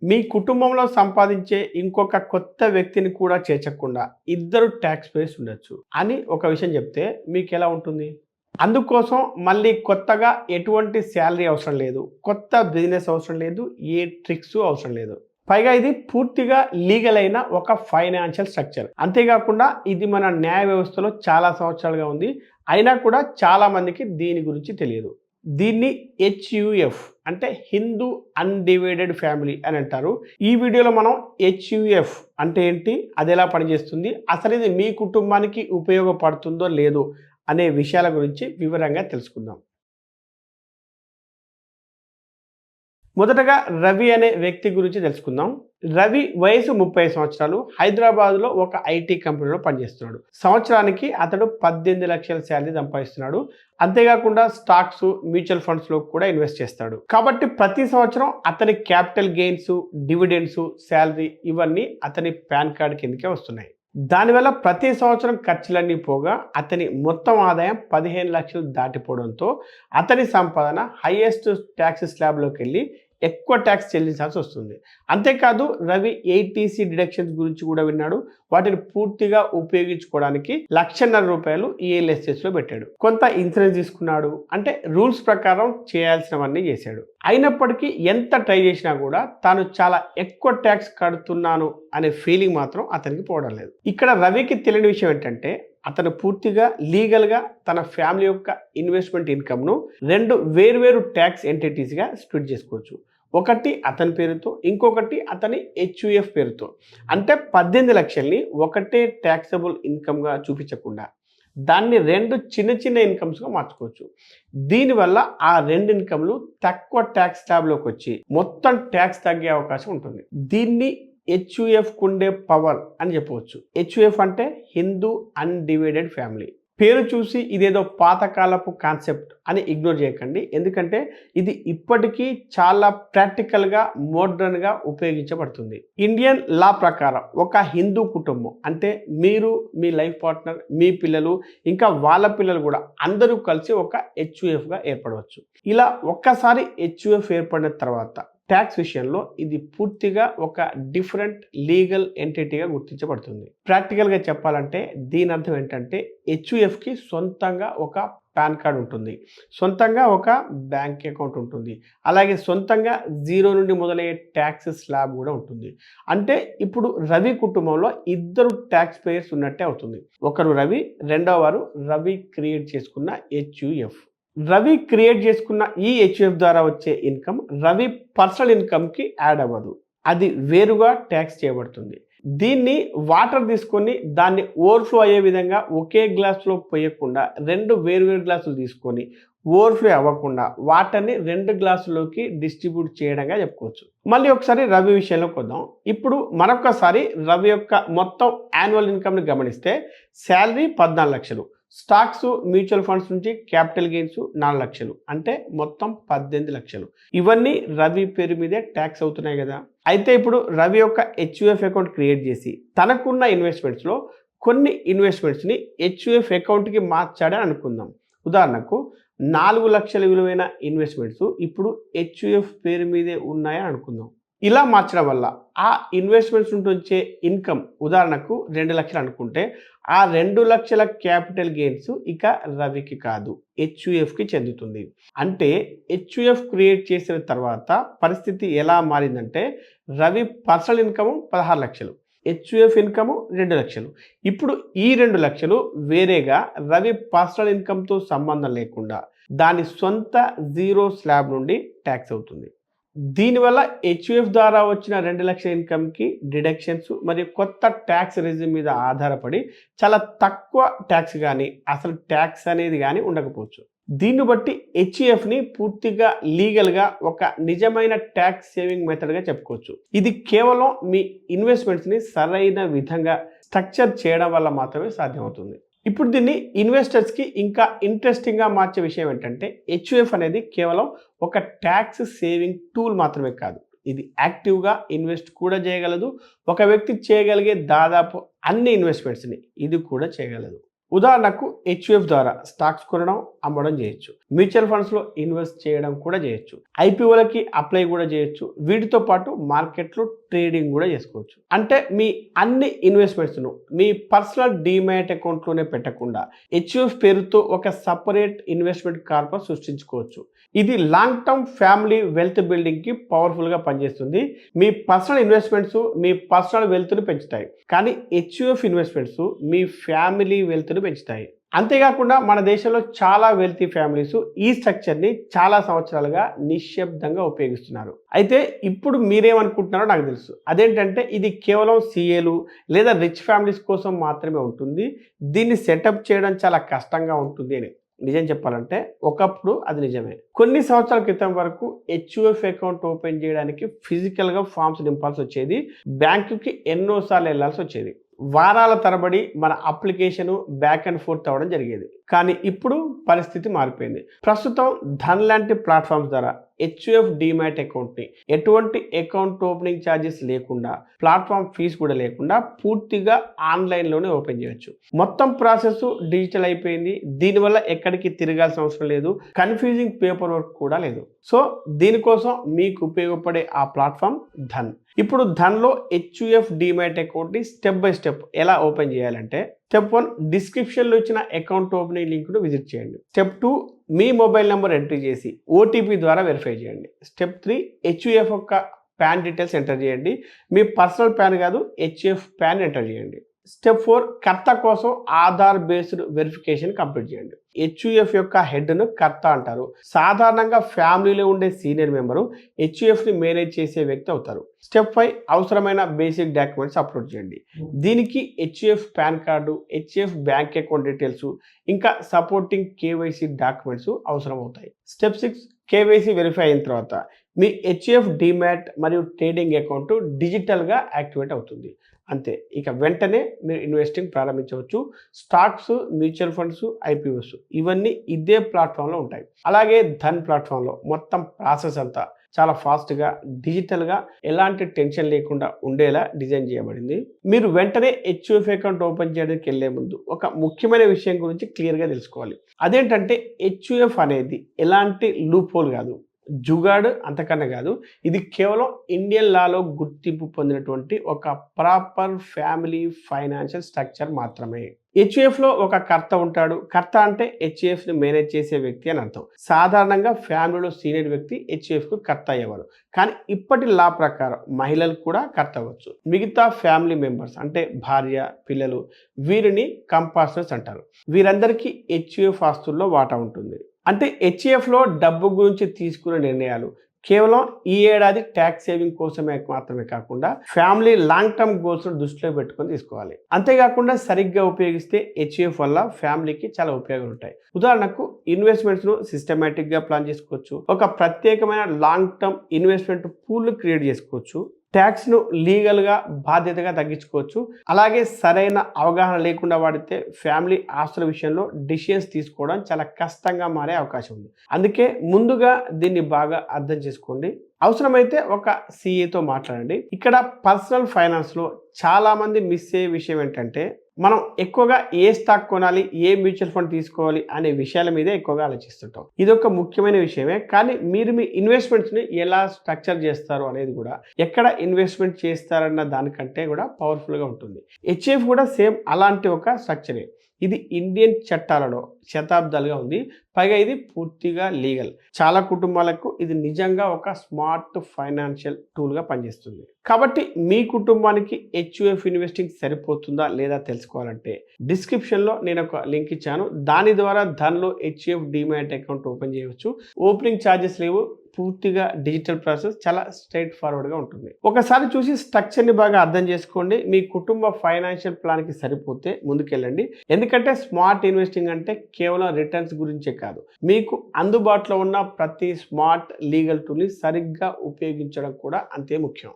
మీ కుటుంబంలో సంపాదించే ఇంకొక కొత్త వ్యక్తిని కూడా చేర్చకుండా ఇద్దరు ట్యాక్స్ పేయర్స్ ఉండొచ్చు అని ఒక విషయం చెప్తే మీకు ఎలా ఉంటుంది? అందుకోసం మళ్ళీ కొత్తగా ఎటువంటి శాలరీ అవసరం లేదు, కొత్త బిజినెస్ అవసరం లేదు, ఏ ట్రిక్స్ అవసరం లేదు. పైగా ఇది పూర్తిగా లీగల్ అయిన ఒక ఫైనాన్షియల్ స్ట్రక్చర్. అంతేకాకుండా ఇది మన న్యాయ వ్యవస్థలో చాలా సంవత్సరాలుగా ఉంది. అయినా కూడా చాలా మందికి దీని గురించి తెలియదు. దీన్ని హెచ్యుఎఫ్ అంటే హిందూ అన్డివైడెడ్ ఫ్యామిలీ అని అంటారు. ఈ వీడియోలో మనం హెచ్యుఎఫ్ అంటే ఏంటి, అది ఎలా పనిచేస్తుంది, అసలు ఇది మీ కుటుంబానికి ఉపయోగపడుతుందో లేదో అనే విషయాల గురించి వివరంగా తెలుసుకుందాం. మొదటగా రవి అనే వ్యక్తి గురించి తెలుసుకుందాం. రవి వయసు 30 సంవత్సరాలు. హైదరాబాద్లో ఒక ఐటీ కంపెనీలో పనిచేస్తున్నాడు. సంవత్సరానికి అతడు 18 లక్షల శాలరీ సంపాదిస్తున్నాడు. అంతేకాకుండా స్టాక్స్, మ్యూచువల్ ఫండ్స్లో కూడా ఇన్వెస్ట్ చేస్తాడు. కాబట్టి ప్రతి సంవత్సరం అతని క్యాపిటల్ గెయిన్స్, డివిడెండ్స్, శాలరీ ఇవన్నీ అతని పాన్ కార్డ్ కిందకే వస్తున్నాయి. దానివల్ల ప్రతి సంవత్సరం ఖర్చులన్నీ పోగా అతని మొత్తం ఆదాయం 15 లక్షలు దాటిపోవడంతో అతని సంపాదన హైయెస్ట్ ట్యాక్స్ స్లాబ్లోకి వెళ్ళి ఎక్కువ ట్యాక్స్ చెల్లించాల్సి వస్తుంది. అంతేకాదు రవి ఏటీసీ డిడక్షన్స్ గురించి కూడా విన్నాడు. వాటిని పూర్తిగా ఉపయోగించుకోవడానికి ₹1,50,000 ఈఎల్ఎస్ఎస్లో పెట్టాడు. కొంత ఇన్సూరెన్స్ తీసుకున్నాడు. అంటే రూల్స్ ప్రకారం చేయాల్సినవన్నీ చేశాడు. అయినప్పటికీ ఎంత ట్రై చేసినా కూడా తాను చాలా ఎక్కువ ట్యాక్స్ కడుతున్నాను అనే ఫీలింగ్ మాత్రం అతనికి పోవడం లేదు. ఇక్కడ రవికి తెలియని విషయం ఏంటంటే అతను పూర్తిగా లీగల్గా తన ఫ్యామిలీ యొక్క ఇన్వెస్ట్మెంట్ ఇన్కమ్ను 2 వేర్వేరు ట్యాక్స్ ఎంటిటీస్గా స్ప్లిట్ చేసుకోవచ్చు. ఒకటి అతని పేరుతో, ఇంకొకటి అతని హెచ్యుఎఫ్ పేరుతో. అంటే 18 లక్షల్ని ఒకటే ట్యాక్సబుల్ ఇన్కమ్గా చూపించకుండా దాన్ని 2 చిన్న చిన్న ఇన్కమ్స్గా మార్చుకోవచ్చు. దీనివల్ల ఆ 2 ఇన్కమ్లు తక్కువ ట్యాక్స్ స్లాబ్లోకి వచ్చి మొత్తం ట్యాక్స్ తగ్గే అవకాశం ఉంటుంది. దీన్ని హెచ్యుఎఫ్ కుండే పవర్ అని చెప్పవచ్చు. హెచ్యుఎఫ్ అంటే హిందూ అన్డివైడెడ్ ఫ్యామిలీ. పేరు చూసి ఇదేదో పాతకాలపు కాన్సెప్ట్ అని ఇగ్నోర్ చేయకండి. ఎందుకంటే ఇది ఇప్పటికీ చాలా ప్రాక్టికల్గా, మోడర్న్గా ఉపయోగించబడుతుంది. ఇండియన్ లా ప్రకారం ఒక హిందూ కుటుంబం అంటే మీరు, మీ లైఫ్ పార్ట్నర్, మీ పిల్లలు, ఇంకా వాళ్ళ పిల్లలు కూడా అందరూ కలిసి ఒక హెచ్యుఎఫ్గా ఏర్పడవచ్చు. ఇలా ఒక్కసారి హెచ్యుఎఫ్ ఏర్పడిన తర్వాత ట్యాక్స్ విషయంలో ఇది పూర్తిగా ఒక డిఫరెంట్ లీగల్ ఎంటిటీగా గుర్తించబడుతుంది. ప్రాక్టికల్గా చెప్పాలంటే దీని అర్థం ఏంటంటే హెచ్యుఎఫ్కి సొంతంగా ఒక పాన్ కార్డ్ ఉంటుంది, సొంతంగా ఒక బ్యాంక్ అకౌంట్ ఉంటుంది, అలాగే సొంతంగా 0 నుండి మొదలయ్యే ట్యాక్స్ స్లాబ్ కూడా ఉంటుంది. అంటే ఇప్పుడు రవి కుటుంబంలో ఇద్దరు ట్యాక్స్ పేయర్స్ ఉన్నట్టే అవుతుంది. ఒకరు రవి, రెండవ వారు రవి క్రియేట్ చేసుకున్న హెచ్యుఎఫ్. రవి క్రియేట్ చేసుకున్న ఈ హెచ్యుఎఫ్ ద్వారా వచ్చే ఇన్కమ్ రవి పర్సనల్ ఇన్కమ్కి యాడ్ అవ్వదు. అది వేరుగా ట్యాక్స్ చేయబడుతుంది. దీన్ని వాటర్ తీసుకొని దాన్ని ఓవర్ఫ్లో అయ్యే విధంగా ఒకే గ్లాసులో పోయకుండా 2 వేరువేరు గ్లాసులు తీసుకొని ఓవర్ఫ్లో అవ్వకుండా వాటర్ని 2 గ్లాసుల్లోకి డిస్ట్రిబ్యూట్ చేయడంగా చెప్పుకోవచ్చు. మళ్ళీ ఒకసారి రవి విషయంలోకి వద్దాం. ఇప్పుడు మరొకసారి రవి యొక్క మొత్తం యాన్యువల్ ఇన్కమ్ని గమనిస్తే శాలరీ 14 లక్షలు, స్టాక్స్, మ్యూచువల్ ఫండ్స్ నుంచి క్యాపిటల్ గెయిన్స్ 4 లక్షలు, అంటే మొత్తం 18 లక్షలు. ఇవన్నీ రవి పేరు మీదే ట్యాక్స్ అవుతున్నాయి కదా. అయితే ఇప్పుడు రవి యొక్క హెచ్యుఎఫ్ అకౌంట్ క్రియేట్ చేసి తనకున్న ఇన్వెస్ట్మెంట్స్లో కొన్ని ఇన్వెస్ట్మెంట్స్ని హెచ్యుఎఫ్ అకౌంట్కి మార్చాడని అనుకుందాం. ఉదాహరణకు 4 లక్షల విలువైన ఇన్వెస్ట్మెంట్స్ ఇప్పుడు హెచ్యుఎఫ్ పేరు మీదే ఉన్నాయని అనుకుందాం. ఇలా మార్చడం వల్ల ఆ ఇన్వెస్ట్మెంట్స్ నుండి వచ్చే ఇన్కమ్ ఉదాహరణకు 2 లక్షలు అనుకుంటే ఆ 2 లక్షల క్యాపిటల్ గెయిన్స్ ఇక రవికి కాదు, హెచ్యుఎఫ్కి చెందుతుంది. అంటే హెచ్యుఎఫ్ క్రియేట్ చేసిన తర్వాత పరిస్థితి ఎలా మారిందంటే రవి పర్సనల్ ఇన్కమ్ 16 లక్షలు, హెచ్యుఎఫ్ ఇన్కమ్ 2 లక్షలు. ఇప్పుడు ఈ 2 లక్షలు వేరేగా రవి పర్సనల్ ఇన్కమ్తో సంబంధం లేకుండా దాని సొంత 0 స్లాబ్ నుండి ట్యాక్స్ అవుతుంది. దీనివల్ల హెచ్యుఎఫ్ ద్వారా వచ్చిన 2 లక్షల ఇన్కమ్కి డిడక్షన్స్ మరియు కొత్త ట్యాక్స్ రెజ్యూమ్ మీద ఆధారపడి చాలా తక్కువ ట్యాక్స్ కానీ అసలు ట్యాక్స్ అనేది కానీ ఉండకపోవచ్చు. దీన్ని బట్టి హెచ్యుఎఫ్ని పూర్తిగా లీగల్గా ఒక నిజమైన ట్యాక్స్ సేవింగ్ మెథడ్గా చెప్పుకోవచ్చు. ఇది కేవలం మీ ఇన్వెస్ట్మెంట్స్ని సరైన విధంగా స్ట్రక్చర్ చేయడం వల్ల మాత్రమే సాధ్యమవుతుంది. ఇప్పుడు దీన్ని ఇన్వెస్టర్స్కి ఇంకా ఇంట్రెస్టింగ్గా మార్చే విషయం ఏంటంటే హెచ్యుఎఫ్ అనేది కేవలం ఒక ట్యాక్స్ సేవింగ్ టూల్ మాత్రమే కాదు, ఇది యాక్టివ్గా ఇన్వెస్ట్ కూడా చేయగలదు. ఒక వ్యక్తి చేయగలిగే దాదాపు అన్ని ఇన్వెస్ట్మెంట్స్ని ఇది కూడా చేయగలదు. ఉదాహరణకు హెచ్యుఎఫ్ ద్వారా స్టాక్స్ కొనడం, అమ్మడం చేయొచ్చు. మ్యూచువల్ ఫండ్స్లో ఇన్వెస్ట్ చేయడం కూడా చేయొచ్చు. ఐపీఓలకి అప్లై కూడా చేయొచ్చు. వీటితో పాటు మార్కెట్లో ట్రేడింగ్ కూడా చేసుకోవచ్చు. అంటే మీ అన్ని ఇన్వెస్ట్మెంట్స్ను మీ పర్సనల్ డీమ్యాట్ అకౌంట్లోనే పెట్టకుండా హెచ్యుఎఫ్ పేరుతో ఒక సపరేట్ ఇన్వెస్ట్మెంట్ కార్పొరేట్ సృష్టించుకోవచ్చు. ఇది లాంగ్ టర్మ్ ఫ్యామిలీ వెల్త్ బిల్డింగ్కి పవర్ఫుల్గా పనిచేస్తుంది. మీ పర్సనల్ ఇన్వెస్ట్మెంట్స్ మీ పర్సనల్ వెల్త్ని పెంచుతాయి, కానీ హెచ్యుఎఫ్ ఇన్వెస్ట్మెంట్స్ మీ ఫ్యామిలీ వెల్త్ని పెంచుతాయి. అంతేకాకుండా మన దేశంలో చాలా వెల్తీ ఫ్యామిలీస్ ఈ స్ట్రక్చర్ని చాలా సంవత్సరాలుగా నిశ్శబ్దంగా ఉపయోగిస్తున్నారు. అయితే ఇప్పుడు మీరేమనుకుంటున్నారో నాకు తెలుసు. అదేంటంటే ఇది కేవలం సీఏలు లేదా రిచ్ ఫ్యామిలీస్ కోసం మాత్రమే ఉంటుంది, దీన్ని సెటప్ చేయడం చాలా కష్టంగా ఉంటుంది అని. నిజం చెప్పాలంటే ఒకప్పుడు అది నిజమే. కొన్ని సంవత్సరాల క్రితం వరకు హెచ్యుఎఫ్ అకౌంట్ ఓపెన్ చేయడానికి ఫిజికల్గా ఫామ్స్ నింపాల్సి వచ్చేది, బ్యాంకుకి ఎన్నోసార్లు వెళ్లాల్సి వచ్చేది. వారాల తరబడి మన అప్లికేషన్ బ్యాక్ అండ్ ఫోర్త్ అవ్వడం జరిగేది. కానీ ఇప్పుడు పరిస్థితి మారిపోయింది. ప్రస్తుతం ధన్ లాంటి ప్లాట్ఫామ్స్ ద్వారా హెచ్యుఎఫ్ డీమ్యాట్ అకౌంట్ని ఎటువంటి అకౌంట్ ఓపెనింగ్ ఛార్జెస్ లేకుండా, ప్లాట్ఫామ్ ఫీజు కూడా లేకుండా పూర్తిగా ఆన్లైన్లోనే ఓపెన్ చేయొచ్చు. మొత్తం ప్రాసెస్ డిజిటల్ అయిపోయింది. దీనివల్ల ఎక్కడికి తిరగాల్సిన అవసరం లేదు, కన్ఫ్యూజింగ్ పేపర్ వర్క్ కూడా లేదు. సో దీనికోసం మీకు ఉపయోగపడే ఆ ప్లాట్ఫామ్ ధన్. ఇప్పుడు ధన్లో హెచ్యుఎఫ్ డీమ్యాట్ అకౌంట్ని స్టెప్ బై స్టెప్ ఎలా ఓపెన్ చేయాలంటే, స్టెప్ 1 డిస్క్రిప్షన్లో ఇచ్చిన అకౌంట్ ఓపెనింగ్ లింక్ను విజిట్ చేయండి. స్టెప్ 2 మీ మొబైల్ నెంబర్ ఎంట్రీ చేసి ఓటీపీ ద్వారా వెరిఫై చేయండి. స్టెప్ 3 హెచ్యుఎఫ్ యొక్క పాన్ డీటెయిల్స్ ఎంటర్ చేయండి. మీ పర్సనల్ పాన్ కాదు, హెచ్యుఎఫ్ పాన్ ఎంటర్ చేయండి. స్టెప్ 4 కర్త కోసం ఆధార్ బేస్డ్ వెరిఫికేషన్ కంప్లీట్ చేయండి. హెచ్యుఎఫ్ యొక్క హెడ్ను కర్త అంటారు. సాధారణంగా ఫ్యామిలీలో ఉండే సీనియర్ మెంబరు హెచ్యుఎఫ్ని మేనేజ్ చేసే వ్యక్తి అవుతారు. స్టెప్ 5 అవసరమైన బేసిక్ డాక్యుమెంట్స్ అప్లోడ్ చేయండి. దీనికి HUF pan card, HUF bank account details, ఇంకా సపోర్టింగ్ కేవైసీ డాక్యుమెంట్స్ అవసరం అవుతాయి. స్టెప్ 6 కేవైసీ వెరిఫై అయిన తర్వాత మీ హెచ్యుఎఫ్ డీమ్యాట్ మరియు ట్రేడింగ్ అకౌంట్ డిజిటల్గా యాక్టివేట్ అవుతుంది. అంతే, ఇక వెంటనే మీరు ఇన్వెస్టింగ్ ప్రారంభించవచ్చు. స్టాక్స్, మ్యూచువల్ ఫండ్స్, ఐపీఓస్ ఇవన్నీ ఇదే ప్లాట్ఫామ్లో ఉంటాయి. అలాగే ధన్ ప్లాట్ఫామ్లో మొత్తం ప్రాసెస్ అంతా చాలా ఫాస్ట్గా, డిజిటల్గా, ఎలాంటి టెన్షన్ లేకుండా ఉండేలా డిజైన్ చేయబడింది. మీరు వెంటనే హెచ్యుఎఫ్ అకౌంట్ ఓపెన్ చేయడానికి వెళ్ళే ముందు ఒక ముఖ్యమైన విషయం గురించి క్లియర్గా తెలుసుకోవాలి. అదేంటంటే హెచ్యుఎఫ్ అనేది ఎలాంటి లూప్ హోల్ కాదు, జుగాడు అంతకన్నా కాదు. ఇది కేవలం ఇండియన్ లాలో గుర్తింపు పొందినటువంటి ఒక ప్రాపర్ ఫ్యామిలీ ఫైనాన్షియల్ స్ట్రక్చర్ మాత్రమే. హెచ్యుఎఫ్లో ఒక కర్త ఉంటాడు. కర్త అంటే హెచ్యుఎఫ్ని మేనేజ్ చేసే వ్యక్తి అని అర్థం. సాధారణంగా ఫ్యామిలీలో సీనియర్ వ్యక్తి హెచ్యుఎఫ్కు కర్త అయ్యేవారు. కానీ ఇప్పటి లా ప్రకారం మహిళలు కూడా కర్త అవ్వచ్చు. మిగతా ఫ్యామిలీ మెంబర్స్ అంటే భార్య, పిల్లలు, వీరిని కంపార్ట్నర్స్ అంటారు. వీరందరికీ హెచ్యుఎఫ్ ఆస్తుల్లో వాటా ఉంటుంది. అంటే హెచ్యుఎఫ్లో డబ్బు గురించి తీసుకునే నిర్ణయాలు కేవలం ఈ ఏడాది ట్యాక్స్ సేవింగ్ కోసమే మాత్రమే కాకుండా ఫ్యామిలీ లాంగ్ టర్మ్ గోల్స్ దృష్టిలో పెట్టుకొని తీసుకోవాలి. అంతేకాకుండా సరిగ్గా ఉపయోగిస్తే హెచ్యుఎఫ్ వల్ల ఫ్యామిలీకి చాలా ఉపయోగాలు ఉంటాయి. ఉదాహరణకు ఇన్వెస్ట్మెంట్స్ను సిస్టమేటిక్గా ప్లాన్ చేసుకోవచ్చు. ఒక ప్రత్యేకమైన long term investment pool create చేసుకోవచ్చు. ట్యాక్స్ను లీగల్గా బాధ్యతగా తగ్గించుకోవచ్చు. అలాగే సరైన అవగాహన లేకుండా వాడితే ఫ్యామిలీ ఆస్తుల విషయంలో డిసిషన్స్ తీసుకోవడం చాలా కష్టంగా మారే అవకాశం ఉంది. అందుకే ముందుగా దీన్ని బాగా అర్థం చేసుకోండి. అవసరమైతే ఒక సీఏతో మాట్లాడండి. ఇక్కడ పర్సనల్ ఫైనాన్స్లో చాలామంది మిస్ అయ్యే విషయం ఏంటంటే, మనం ఎక్కువగా ఏ స్టాక్ కొనాలి, ఏ మ్యూచువల్ ఫండ్ తీసుకోవాలి అనే విషయాల మీదే ఎక్కువగా ఆలోచిస్తుంటాం. ఇది ఒక ముఖ్యమైన విషయమే, కానీ మీరు మీ ఇన్వెస్ట్మెంట్స్ని ఎలా స్ట్రక్చర్ చేస్తారు అనేది కూడా, ఎక్కడ ఇన్వెస్ట్మెంట్ చేస్తారన్న దానికంటే కూడా పవర్ఫుల్గా ఉంటుంది. హెచ్యుఎఫ్ కూడా సేమ్ అలాంటి ఒక స్ట్రక్చరే. ఇది ఇండియన్ చట్టాలలో శతాబ్దాలుగా ఉంది. పైగా ఇది పూర్తిగా లీగల్. చాలా కుటుంబాలకు ఇది నిజంగా ఒక స్మార్ట్ ఫైనాన్షియల్ టూల్గా పనిచేస్తుంది. కాబట్టి మీ కుటుంబానికి హెచ్యుఎఫ్ ఇన్వెస్టింగ్ సరిపోతుందా లేదా తెలుసుకోవాలంటే డిస్క్రిప్షన్లో నేను ఒక లింక్ ఇచ్చాను. దాని ద్వారా ధన్లో హెచ్యుఎఫ్ డీమ్యాట్ అకౌంట్ ఓపెన్ చేయవచ్చు. ఓపెనింగ్ ఛార్జెస్ లేవు. పూర్తిగా డిజిటల్ ప్రాసెస్, చాలా స్ట్రైట్ ఫార్వర్డ్గా ఉంటుంది. ఒకసారి చూసి స్ట్రక్చర్ని బాగా అర్థం చేసుకోండి. మీ కుటుంబ ఫైనాన్షియల్ ప్లాన్కి సరిపోతే ముందుకెళ్ళండి. ఎందుకంటే స్మార్ట్ ఇన్వెస్టింగ్ అంటే కేవలం రిటర్న్స్ గురించే కాదు, మీకు అందుబాటులో ఉన్న ప్రతి స్మార్ట్ లీగల్ టూల్ని సరిగ్గా ఉపయోగించడం కూడా అంతే ముఖ్యం.